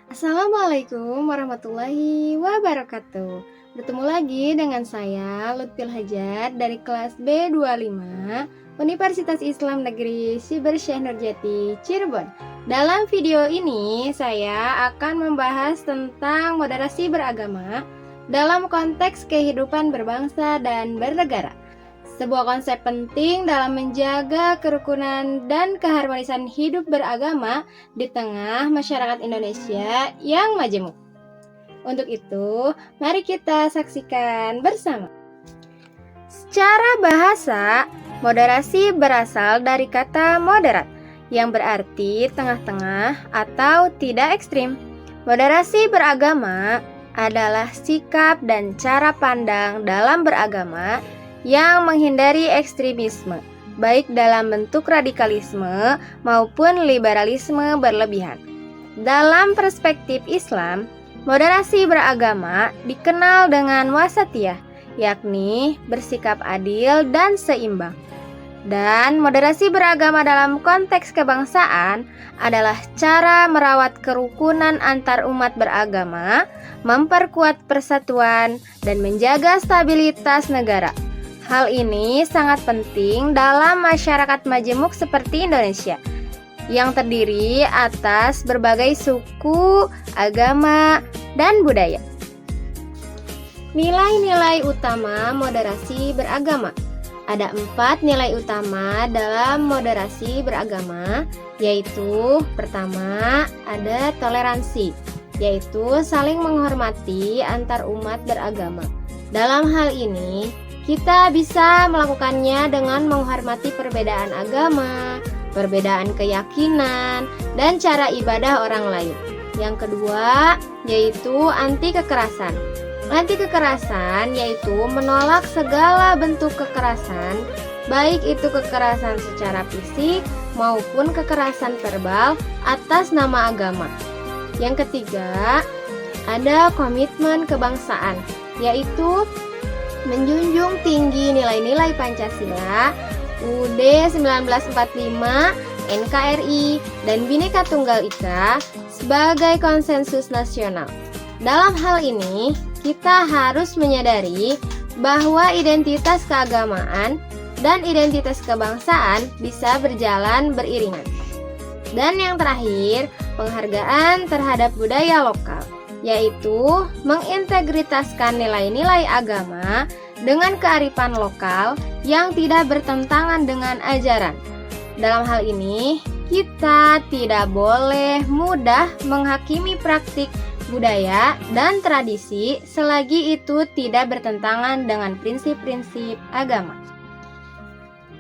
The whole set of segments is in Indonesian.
Assalamualaikum warahmatullahi wabarakatuh. Bertemu lagi dengan saya Lutfil Hajar dari kelas B25 Universitas Islam Negeri Siber Syekh Nurjati Cirebon. Dalam video ini saya akan membahas tentang moderasi beragama dalam konteks kehidupan berbangsa dan bernegara. Sebuah konsep penting dalam menjaga kerukunan dan keharmonisan hidup beragama di tengah masyarakat Indonesia yang majemuk. Untuk itu, mari kita saksikan bersama. Secara bahasa, moderasi berasal dari kata moderat, yang berarti tengah-tengah atau tidak ekstrim. Moderasi beragama adalah sikap dan cara pandang dalam beragama yang menghindari ekstremisme, baik dalam bentuk radikalisme maupun liberalisme berlebihan. Dalam perspektif Islam, moderasi beragama dikenal dengan wasatiyah, yakni bersikap adil dan seimbang. Dan moderasi beragama dalam konteks kebangsaan adalah cara merawat kerukunan antar umat beragama, memperkuat persatuan, dan menjaga stabilitas negara. Hal ini sangat penting dalam masyarakat majemuk seperti Indonesia, yang terdiri atas berbagai suku, agama, dan budaya. Nilai-nilai utama moderasi beragama. Ada 4 nilai utama dalam moderasi beragama, yaitu pertama, ada toleransi, yaitu saling menghormati antar umat beragama. Dalam hal ini, kita bisa melakukannya dengan menghormati perbedaan agama, perbedaan keyakinan, dan cara ibadah orang lain. Yang kedua, yaitu anti kekerasan. Anti kekerasan yaitu menolak segala bentuk kekerasan, baik itu kekerasan secara fisik maupun kekerasan verbal atas nama agama. Yang ketiga, ada komitmen kebangsaan, yaitu menjunjung tinggi nilai-nilai Pancasila, UUD 1945, NKRI, dan Bhinneka Tunggal Ika sebagai konsensus nasional. Dalam hal ini, kita harus menyadari bahwa identitas keagamaan dan identitas kebangsaan bisa berjalan beriringan. Dan yang terakhir, penghargaan terhadap budaya lokal, yaitu mengintegritaskan nilai-nilai agama dengan kearifan lokal yang tidak bertentangan dengan ajaran. Dalam hal ini, kita tidak boleh mudah menghakimi praktik budaya dan tradisi selagi itu tidak bertentangan dengan prinsip-prinsip agama.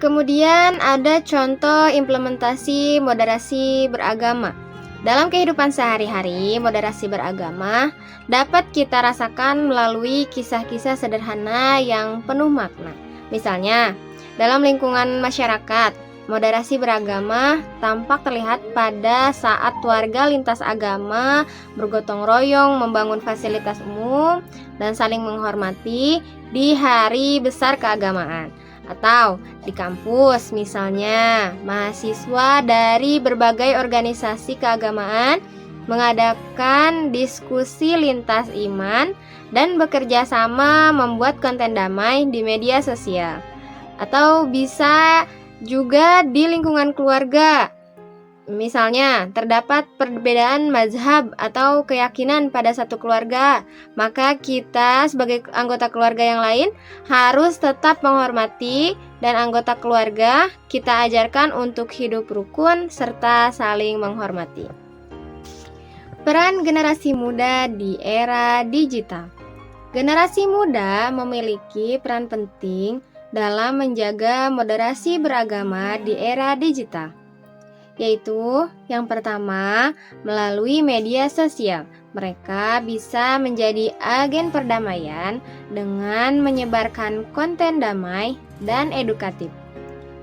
Kemudian ada contoh implementasi moderasi beragama. Dalam kehidupan sehari-hari, moderasi beragama dapat kita rasakan melalui kisah-kisah sederhana yang penuh makna. Misalnya, dalam lingkungan masyarakat, moderasi beragama tampak terlihat pada saat warga lintas agama bergotong royong membangun fasilitas umum dan saling menghormati di hari besar keagamaan. Atau di kampus misalnya, mahasiswa dari berbagai organisasi keagamaan mengadakan diskusi lintas iman dan bekerja sama membuat konten damai di media sosial. Atau bisa juga di lingkungan keluarga. Misalnya, terdapat perbedaan mazhab atau keyakinan pada satu keluarga, maka kita sebagai anggota keluarga yang lain harus tetap menghormati dan anggota keluarga kita ajarkan untuk hidup rukun serta saling menghormati. Peran generasi muda di era digital. Generasi muda memiliki peran penting dalam menjaga moderasi beragama di era digital, yaitu yang pertama, melalui media sosial. Mereka bisa menjadi agen perdamaian dengan menyebarkan konten damai dan edukatif.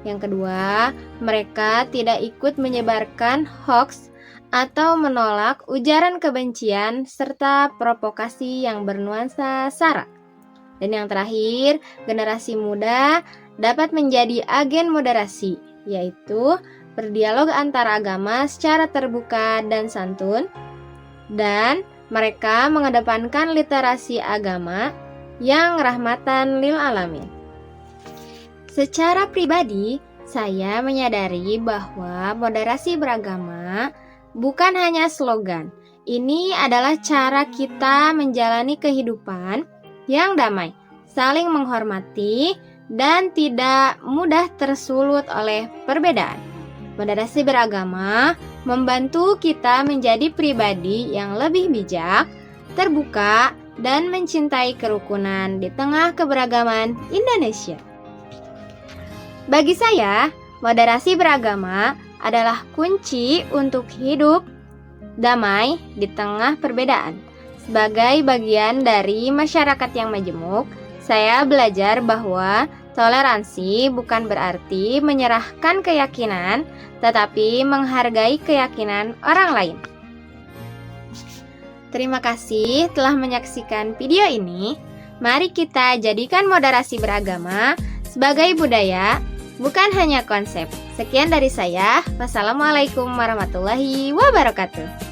Yang kedua, mereka tidak ikut menyebarkan hoax atau menolak ujaran kebencian serta provokasi yang bernuansa sara. Dan yang terakhir, generasi muda dapat menjadi agen moderasi, yaitu berdialog antar agama secara terbuka dan santun, dan mereka mengedepankan literasi agama yang rahmatan lil alamin. Secara pribadi, saya menyadari bahwa moderasi beragama bukan hanya slogan. Ini adalah cara kita menjalani kehidupan yang damai, saling menghormati, dan tidak mudah tersulut oleh perbedaan. Moderasi beragama membantu kita menjadi pribadi yang lebih bijak, terbuka, dan mencintai kerukunan di tengah keberagaman Indonesia. Bagi saya, moderasi beragama adalah kunci untuk hidup damai di tengah perbedaan. Sebagai bagian dari masyarakat yang majemuk, saya belajar bahwa toleransi bukan berarti menyerahkan keyakinan, tetapi menghargai keyakinan orang lain. Terima kasih telah menyaksikan video ini. Mari kita jadikan moderasi beragama sebagai budaya, bukan hanya konsep. Sekian dari saya. Wassalamualaikum warahmatullahi wabarakatuh.